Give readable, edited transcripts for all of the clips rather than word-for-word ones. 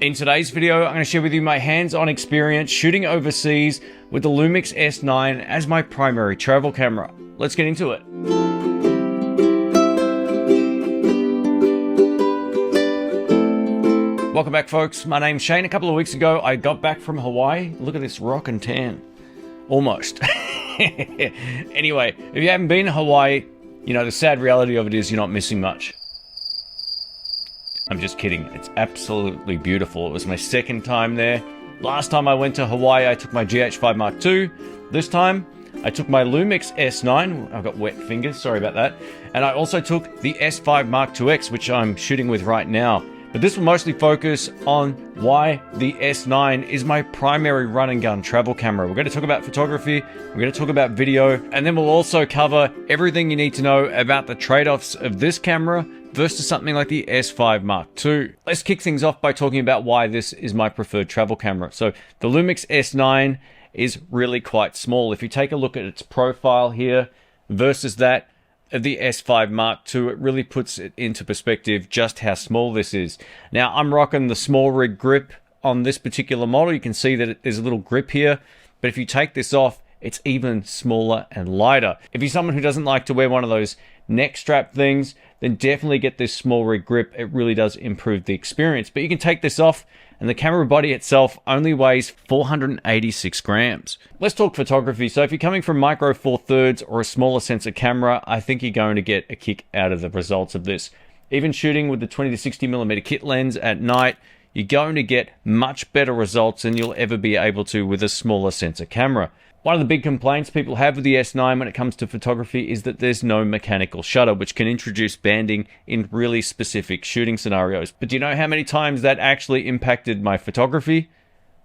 In today's video, I'm going to share with you my hands-on experience shooting overseas with the Lumix S9 as my primary travel camera. Let's get into it. Welcome back, folks. My name's Shane. A couple of weeks ago, I got back from Hawaii. Look at this rock and tan. Almost. Anyway, if you haven't been to Hawaii, you know, the sad reality of it is you're not missing much. I'm just kidding. It's absolutely beautiful. It was my second time there. Last time I went to Hawaii, I took my GH5 Mark II. This time, I took my Lumix S9. I've got wet fingers, sorry about that. And I also took the S5 Mark IIX, which I'm shooting with right now. But this will mostly focus on why the S9 is my primary run and gun travel camera. We're going to talk about photography, we're going to talk about video, and then we'll also cover everything you need to know about the trade-offs of this camera versus something like the S5 Mark II. Let's kick things off by talking about why this is my preferred travel camera. So the Lumix S9 is really quite small. If you take a look at its profile here versus that of the S5 Mark II, it really puts it into perspective just how small this is. Now, I'm rocking the small rig grip on this particular model. You can see that there's a little grip here, but if you take this off, it's even smaller and lighter. If you're someone who doesn't like to wear one of those neck strap things, then definitely get this small rig grip. It really does improve the experience. But you can take this off, and the camera body itself only weighs 486 grams. Let's talk photography. So if you're coming from micro four thirds or a smaller sensor camera, I think you're going to get a kick out of the results of this. Even shooting with the 20 to 60mm kit lens at night, you're going to get much better results than you'll ever be able to with a smaller sensor camera. One of the big complaints people have with the S9 when it comes to photography is that there's no mechanical shutter, which can introduce banding in really specific shooting scenarios. But do you know how many times that actually impacted my photography?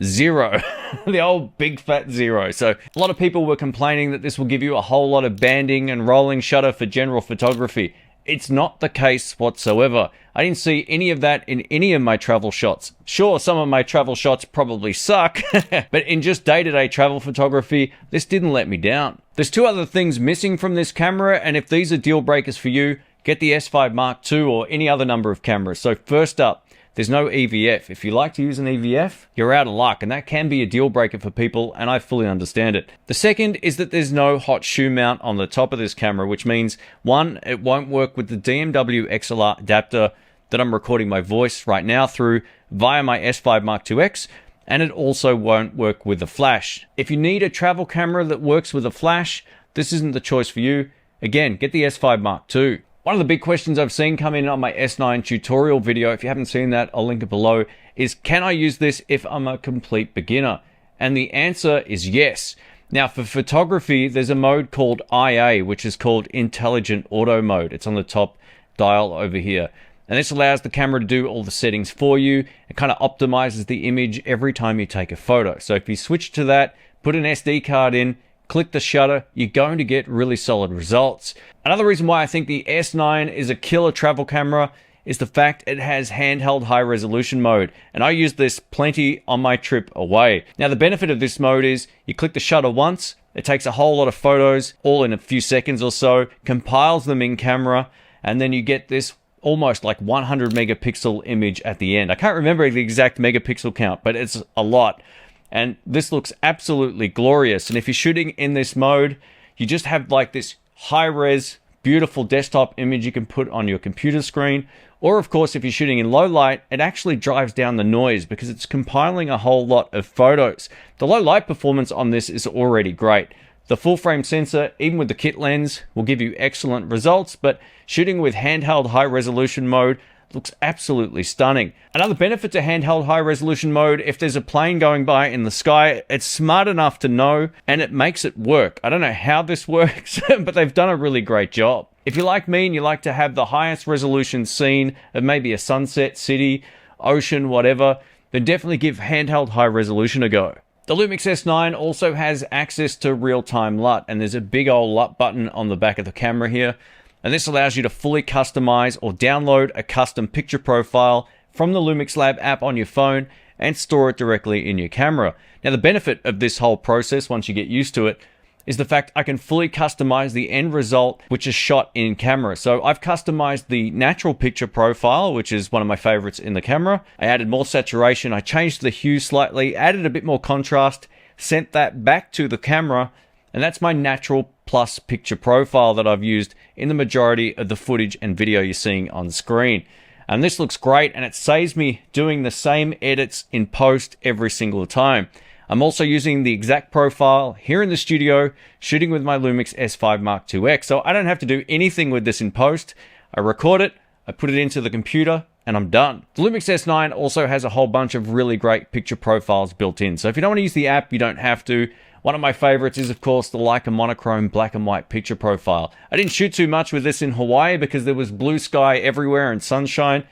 Zero. The old big fat zero. So a lot of people were complaining that this will give you a whole lot of banding and rolling shutter for general photography. It's not the case whatsoever. I didn't see any of that in any of my travel shots. Sure, some of my travel shots probably suck, but in just day-to-day travel photography, this didn't let me down. There's two other things missing from this camera, and if these are deal breakers for you, get the S5 Mark II or any other number of cameras. So first up, there's no EVF. If you like to use an EVF, you're out of luck, and that can be a deal breaker for people, and I fully understand it. The second is that there's no hot shoe mount on the top of this camera, which means, one, it won't work with the DMW XLR adapter that I'm recording my voice right now through via my S5 Mark IIX, and it also won't work with the flash. If you need a travel camera that works with a flash, this isn't the choice for you. Again, get the S5 Mark II. One of the big questions I've seen come in on my S9 tutorial video, if you haven't seen that, I'll link it below, is can I use this if I'm a complete beginner? And the answer is yes. Now for photography, there's a mode called IA, which is called Intelligent Auto Mode. It's on the top dial over here. And this allows the camera to do all the settings for you. It kind of optimizes the image every time you take a photo. So if you switch to that, put an SD card in, click the shutter, you're going to get really solid results. Another reason why I think the S9 is a killer travel camera is the fact it has handheld high resolution mode. And I used this plenty on my trip away. Now the benefit of this mode is you click the shutter once, it takes a whole lot of photos, all in a few seconds or so, compiles them in camera, and then you get this almost like 100 megapixel image at the end. I can't remember the exact megapixel count, but it's a lot. And this looks absolutely glorious. And if you're shooting in this mode, you just have like this high-res, beautiful desktop image you can put on your computer screen. Or of course, if you're shooting in low light, it actually drives down the noise because it's compiling a whole lot of photos. The low light performance on this is already great. The full frame sensor, even with the kit lens, will give you excellent results, but shooting with handheld high resolution mode looks absolutely stunning. Another benefit to handheld high resolution mode, if there's a plane going by in the sky, it's smart enough to know and it makes it work. I don't know how this works, but they've done a really great job. If you're like me and you like to have the highest resolution scene of maybe a sunset, city, ocean, whatever, then definitely give handheld high resolution a go. The Lumix S9 also has access to real-time LUT, and there's a big old LUT button on the back of the camera here. And this allows you to fully customize or download a custom picture profile from the Lumix Lab app on your phone and store it directly in your camera. Now, the benefit of this whole process, once you get used to it, is the fact I can fully customize the end result, which is shot in camera. So I've customized the natural picture profile, which is one of my favorites in the camera. I added more saturation, I changed the hue slightly, added a bit more contrast, sent that back to the camera, and that's my natural plus picture profile that I've used in the majority of the footage and video you're seeing on screen. And this looks great, and it saves me doing the same edits in post every single time. I'm also using the exact profile here in the studio, shooting with my Lumix S9 Mark IIX, so I don't have to do anything with this in post. I record it, I put it into the computer, and I'm done. The Lumix S9 also has a whole bunch of really great picture profiles built in, so if you don't want to use the app, you don't have to. One of my favorites is, of course, the Leica monochrome black and white picture profile. I didn't shoot too much with this in Hawaii because there was blue sky everywhere and sunshine.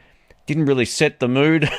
Didn't really set the mood.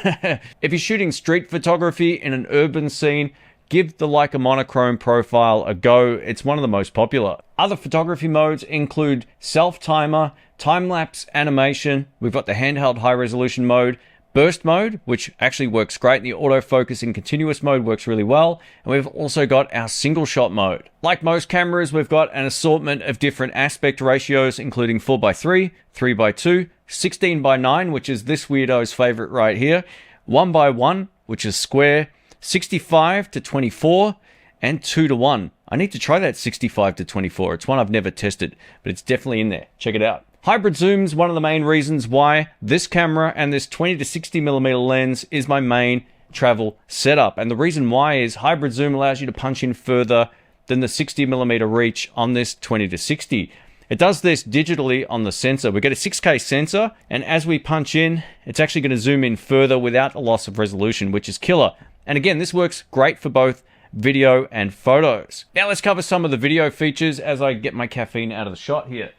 If you're shooting street photography in an urban scene, give the Leica monochrome profile a go. It's one of the most popular. Other photography modes include self-timer, time-lapse animation. We've got the handheld high-resolution mode, burst mode, which actually works great. The autofocus in continuous mode works really well. And we've also got our single shot mode. Like most cameras, we've got an assortment of different aspect ratios, including 4:3, 3:2, 16:9, which is this weirdo's favorite right here, 1:1, which is square, 65:24, and 2:1. I need to try that 65:24. It's one I've never tested, but it's definitely in there. Check it out. Hybrid zoom's one of the main reasons why this camera and this 20-60mm lens is my main travel setup. And the reason why is hybrid zoom allows you to punch in further than the 60mm reach on this 20-60. It does this digitally on the sensor. We get a 6K sensor, and as we punch in, it's actually going to zoom in further without a loss of resolution, which is killer. And again, this works great for both video and photos. Now let's cover some of the video features as I get my caffeine out of the shot here.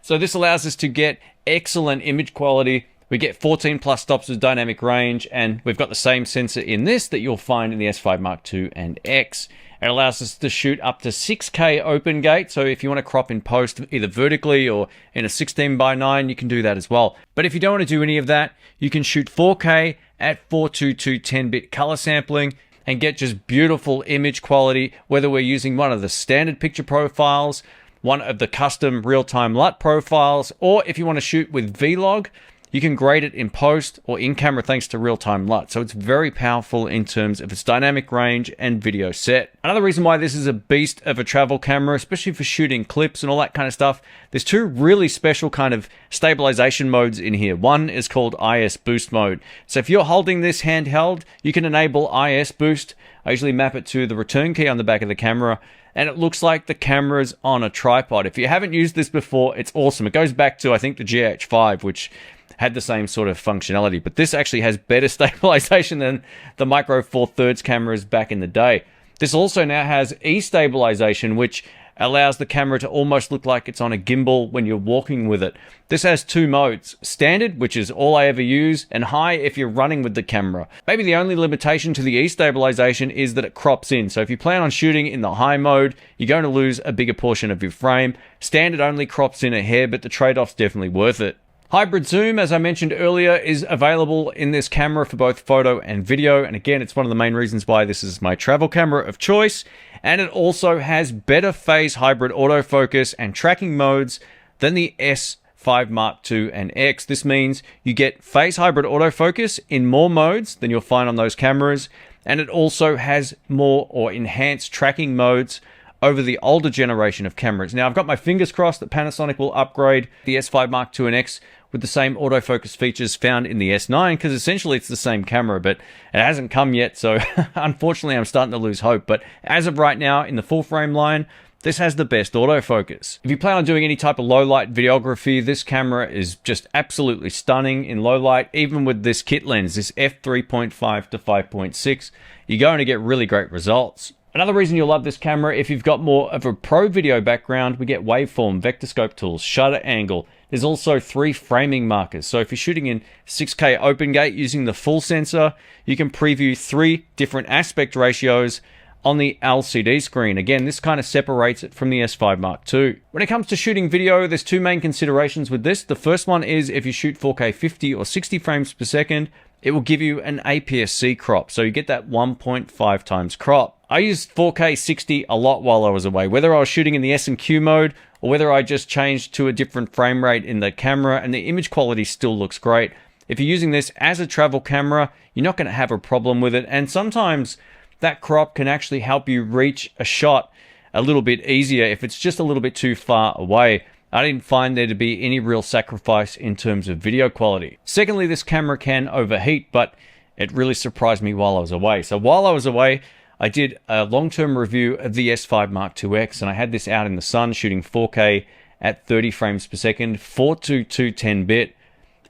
So this allows us to get excellent image quality. We get 14 plus stops of dynamic range, and we've got the same sensor in this that you'll find in the S9 Mark II and X. It allows us to shoot up to 6K open gate, so if you want to crop in post either vertically or in a 16:9, you can do that as well. But if you don't want to do any of that, you can shoot 4K at 422 10-bit color sampling and get just beautiful image quality, whether we're using one of the standard picture profiles, one of the custom real-time LUT profiles, or if you want to shoot with Vlog, you can grade it in post or in camera thanks to real-time LUT. So it's very powerful in terms of its dynamic range and video set. Another reason why this is a beast of a travel camera, especially for shooting clips and all that kind of stuff, there's two really special kind of stabilization modes in here. One is called IS boost mode. So if you're holding this handheld, you can enable IS boost. I usually map it to the return key on the back of the camera, and it looks like the camera's on a tripod. If you haven't used this before, it's awesome. It goes back to, I think, the GH5, which had the same sort of functionality, but this actually has better stabilization than the Micro Four Thirds cameras back in the day. This also now has E-Stabilization, which allows the camera to almost look like it's on a gimbal when you're walking with it. This has two modes, standard, which is all I ever use, and high if you're running with the camera. Maybe the only limitation to the E-Stabilization is that it crops in. So if you plan on shooting in the high mode, you're going to lose a bigger portion of your frame. Standard only crops in a hair, but the trade-off's definitely worth it. Hybrid zoom, as I mentioned earlier, is available in this camera for both photo and video. And again, it's one of the main reasons why this is my travel camera of choice. And it also has better phase hybrid autofocus and tracking modes than the S9 Mark II and X. This means you get phase hybrid autofocus in more modes than you'll find on those cameras. And it also has more or enhanced tracking modes over the older generation of cameras. Now, I've got my fingers crossed that Panasonic will upgrade the S9 Mark II and X with the same autofocus features found in the S9, because essentially it's the same camera, but it hasn't come yet, so unfortunately I'm starting to lose hope. But as of right now, in the full frame line, this has the best autofocus. If you plan on doing any type of low light videography, this camera is just absolutely stunning in low light. Even with this kit lens, this f3.5 to 5.6, you're going to get really great results. Another reason you'll love this camera, if you've got more of a pro video background, we get waveform, vector scope tools, shutter angle. There's also 3 framing markers. So if you're shooting in 6K open gate using the full sensor, you can preview 3 different aspect ratios on the LCD screen. Again, this kind of separates it from the S9 Mark II. When it comes to shooting video, there's 2 main considerations with this. The first one is if you shoot 4K 50 or 60 frames per second, it will give you an APS-C crop. So you get that 1.5 times crop. I used 4K 60 a lot while I was away, whether I was shooting in the S&Q mode or whether I just changed to a different frame rate in the camera, and the image quality still looks great. If you're using this as a travel camera, you're not going to have a problem with it, and sometimes that crop can actually help you reach a shot a little bit easier if it's just a little bit too far away. I didn't find there to be any real sacrifice in terms of video quality. Secondly, this camera can overheat, but it really surprised me while I was away. So while I was away, I did a long-term review of the S5 Mark IIX, and I had this out in the sun shooting 4K at 30 frames per second, 422 10-bit,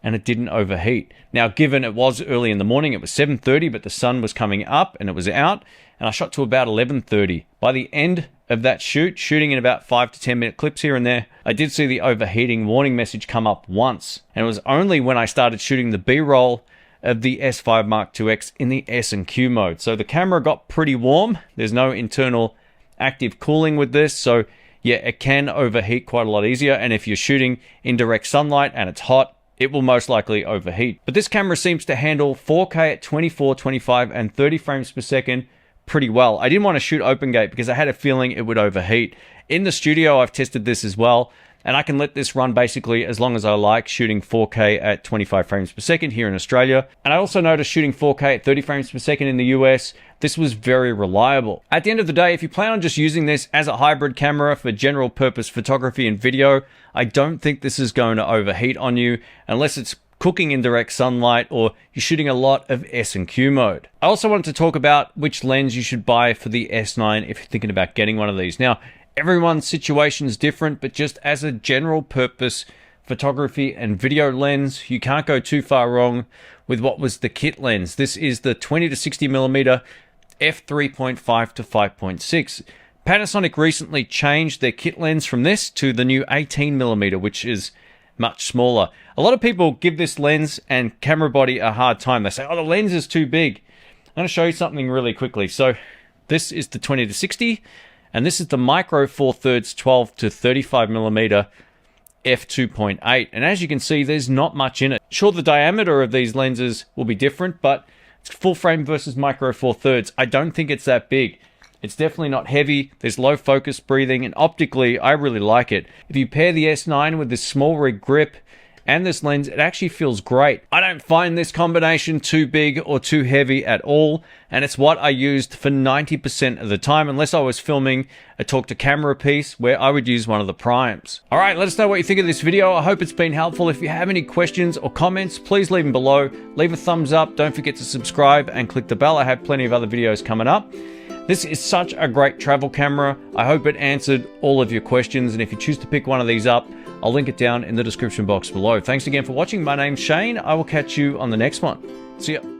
and it didn't overheat. Now, given it was early in the morning, it was 7:30, but the sun was coming up and it was out, and I shot to about 11:30. By the end of that shooting in about 5 to 10 minute clips here and there, I did see the overheating warning message come up once, and it was only when I started shooting the B-roll of the S5 Mark IIX in the S&Q mode. So the camera got pretty warm. There's no internal active cooling with this, so yeah, it can overheat quite a lot easier, and if you're shooting in direct sunlight and it's hot, it will most likely overheat. But this camera seems to handle 4K at 24, 25, and 30 frames per second pretty well. I didn't want to shoot open gate because I had a feeling it would overheat. In the studio, I've tested this as well, and I can let this run basically as long as I like, shooting 4K at 25 frames per second here in Australia. And I also noticed shooting 4K at 30 frames per second in the US, this was very reliable. At the end of the day, if you plan on just using this as a hybrid camera for general purpose photography and video, I don't think this is going to overheat on you unless it's cooking in direct sunlight or you're shooting a lot of S&Q mode. I also wanted to talk about which lens you should buy for the S9 if you're thinking about getting one of these. Now, everyone's situation is different, but just as a general purpose photography and video lens, you can't go too far wrong with what was the kit lens. This is the 20 to 60mm f3.5 to 5.6. Panasonic recently changed their kit lens from this to the new 18mm, which is much smaller. A lot of people give this lens and camera body a hard time. They say, oh, the lens is too big. I'm going to show you something really quickly. So this is the 20 to 60, and this is the Micro Four Thirds 12 to 35mm f2.8. And as you can see, there's not much in it. Sure, the diameter of these lenses will be different, but it's full frame versus Micro Four Thirds. I don't think it's that big. It's definitely not heavy, there's low focus breathing, and optically, I really like it. If you pair the S9 with this small rig grip and this lens, it actually feels great. I don't find this combination too big or too heavy at all, and it's what I used for 90% of the time, unless I was filming a talk to camera piece where I would use one of the primes. All right, let us know what you think of this video. I hope it's been helpful. If you have any questions or comments, please leave them below. Leave a thumbs up, don't forget to subscribe and click the bell. I have plenty of other videos coming up. This is such a great travel camera. I hope it answered all of your questions, and if you choose to pick one of these up, I'll link it down in the description box below. Thanks again for watching. My name's Shane. I will catch you on the next one. See ya.